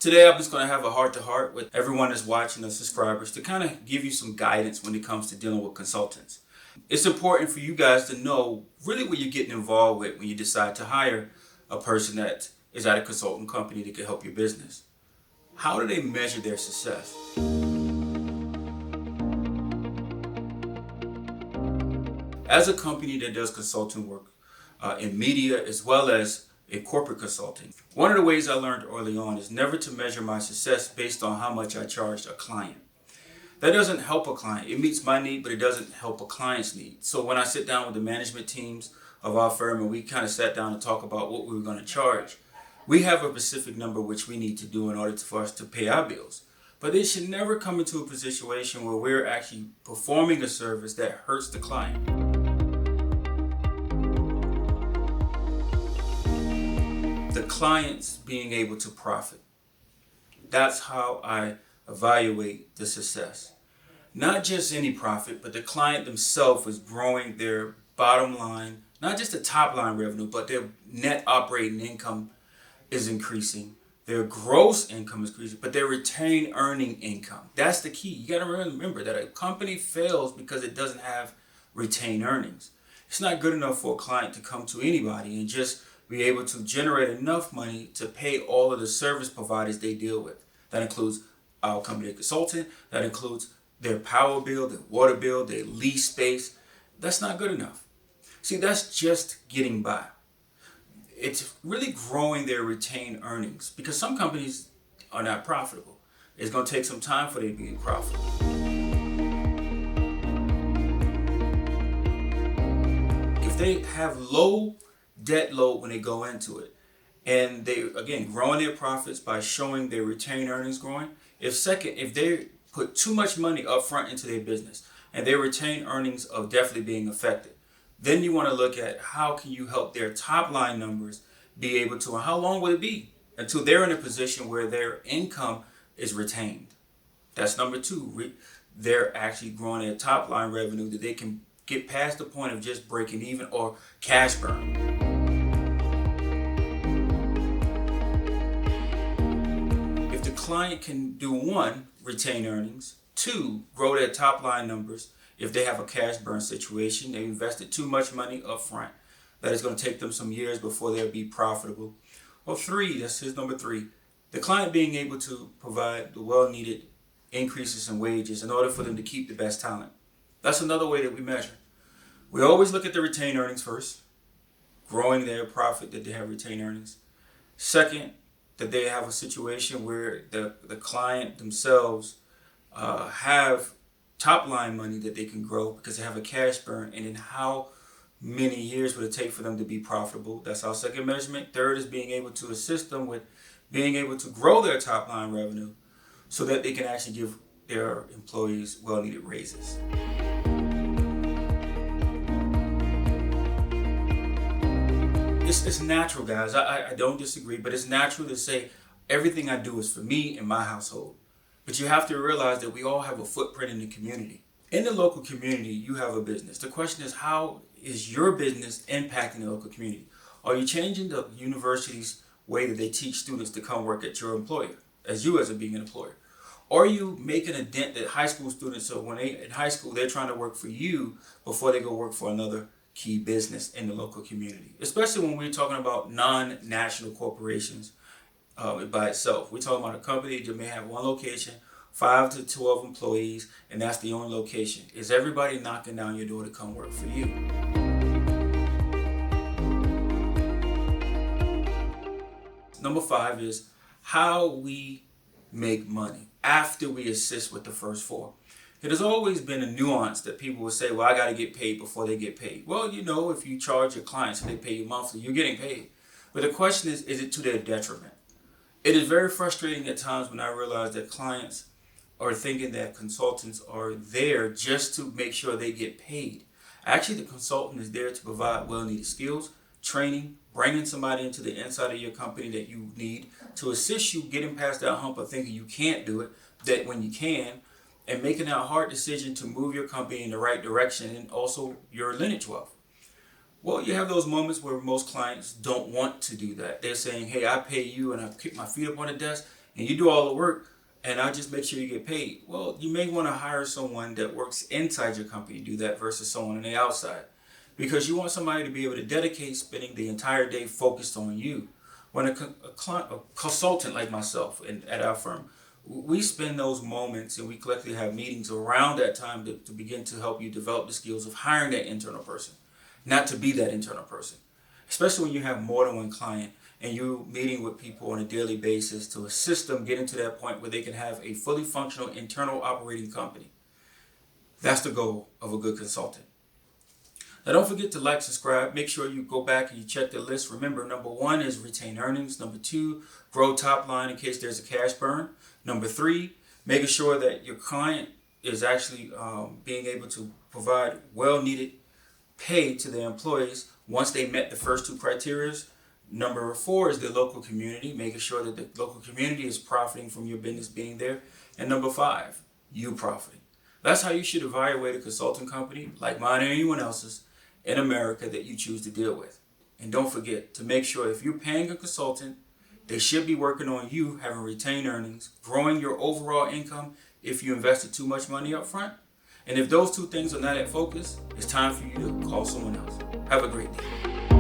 Today, I'm just going to have a heart-to-heart with everyone that's watching, the subscribers, to kind of give you some guidance when it comes to dealing with consultants. It's important for you guys to know really what you're getting involved with when you decide to hire a person that is at a consulting company that can help your business. How do they measure their success? As a company that does consulting work in media as well as in corporate consulting, one of the ways I learned early on is never to measure my success based on how much I charged a client. That doesn't help a client. It meets my need, but it doesn't help a client's need. So when I sit down with the management teams of our firm and we kind of sat down and talk about what we were going to charge, we have a specific number which we need to do in order for us to pay our bills. But it should never come into a situation where we're actually performing a service that hurts the client. The clients being able to profit. That's how I evaluate the success. Not just any profit, but the client themselves is growing their bottom line, not just the top line revenue, but their net operating income is increasing. Their gross income is increasing, but their retained earning income. That's the key. You got to remember that a company fails because it doesn't have retained earnings. It's not good enough for a client to come to anybody and just be able to generate enough money to pay all of the service providers they deal with. That includes our company consultant, that includes their power bill, their water bill, their lease space. That's not good enough. See, that's just getting by. It's really growing their retained earnings because some companies are not profitable. It's going to take some time for them to be profitable. If they have low debt load when they go into it, and they, again, growing their profits by showing their retained earnings growing. If they put too much money up front into their business and their retained earnings are definitely being affected, then you want to look at how can you help their top line numbers be able to, and how long will it be until they're in a position where their income is retained. That's number two. They're actually growing their top line revenue that they can get past the point of just breaking even or cash burn. If the client can do one, retain earnings, two, grow their top line numbers. If they have a cash burn situation, they invested too much money up front, that is going to take them some years before they'll be profitable. Or three, that's his number three, the client being able to provide the well-needed increases in wages in order for them to keep the best talent. That's another way that we measure. We always look at the retained earnings first, growing their profit that they have retained earnings. Second, that they have a situation where the client themselves have top line money that they can grow because they have a cash burn, and then how many years would it take for them to be profitable? That's our second measurement. Third is being able to assist them with being able to grow their top line revenue so that they can actually give their employees well-needed raises. It's natural, guys. I don't disagree, but it's natural to say everything I do is for me and my household. But you have to realize that we all have a footprint in the community. In the local community, you have a business. The question is, how is your business impacting the local community? Are you changing the university's way that they teach students to come work at your employer, as being an employer? Or are you making a dent that high school students, so when they in high school, they're trying to work for you before they go work for another key business in the local community, especially when we're talking about non-national corporations by itself. We're talking about a company that may have one location, 5 to 12 employees, and that's the only location. Is everybody knocking down your door to come work for you? Number 5 is how we make money after we assist with the first 4. It has always been a nuance that people will say, well, I got to get paid before they get paid. Well, if you charge your clients and they pay you monthly, you're getting paid. But the question is it to their detriment? It is very frustrating at times when I realize that clients are thinking that consultants are there just to make sure they get paid. Actually, the consultant is there to provide well-needed skills, training, bringing somebody into the inside of your company that you need to assist you getting past that hump of thinking you can't do it, that when you can, and making that hard decision to move your company in the right direction and also your lineage wealth. Well, you have those moments where most clients don't want to do that. They're saying, hey, I pay you and I kick my feet up on the desk and you do all the work, and I just make sure you get paid. Well, you may want to hire someone that works inside your company to do that versus someone on the outside, because you want somebody to be able to dedicate spending the entire day focused on you. When a consultant like myself at our firm, we spend those moments and we collectively have meetings around that time to begin to help you develop the skills of hiring that internal person, not to be that internal person. Especially when you have more than one client and you're meeting with people on a daily basis to assist them getting to that point where they can have a fully functional internal operating company. That's the goal of a good consultant. Now, don't forget to like, subscribe. Make sure you go back and you check the list. Remember, number 1 is retain earnings. Number 2, grow top line in case there's a cash burn. Number 3, making sure that your client is actually being able to provide well-needed pay to their employees once they met the first 2 criteria. Number 4 is the local community, making sure that the local community is profiting from your business being there. And number 5, you profiting. That's how you should evaluate a consulting company, like mine or anyone else's, in America that you choose to deal with. And don't forget to make sure if you're paying a consultant, they should be working on you having retained earnings, growing your overall income if you invested too much money up front. And if those 2 things are not at focus, it's time for you to call someone else. Have a great day.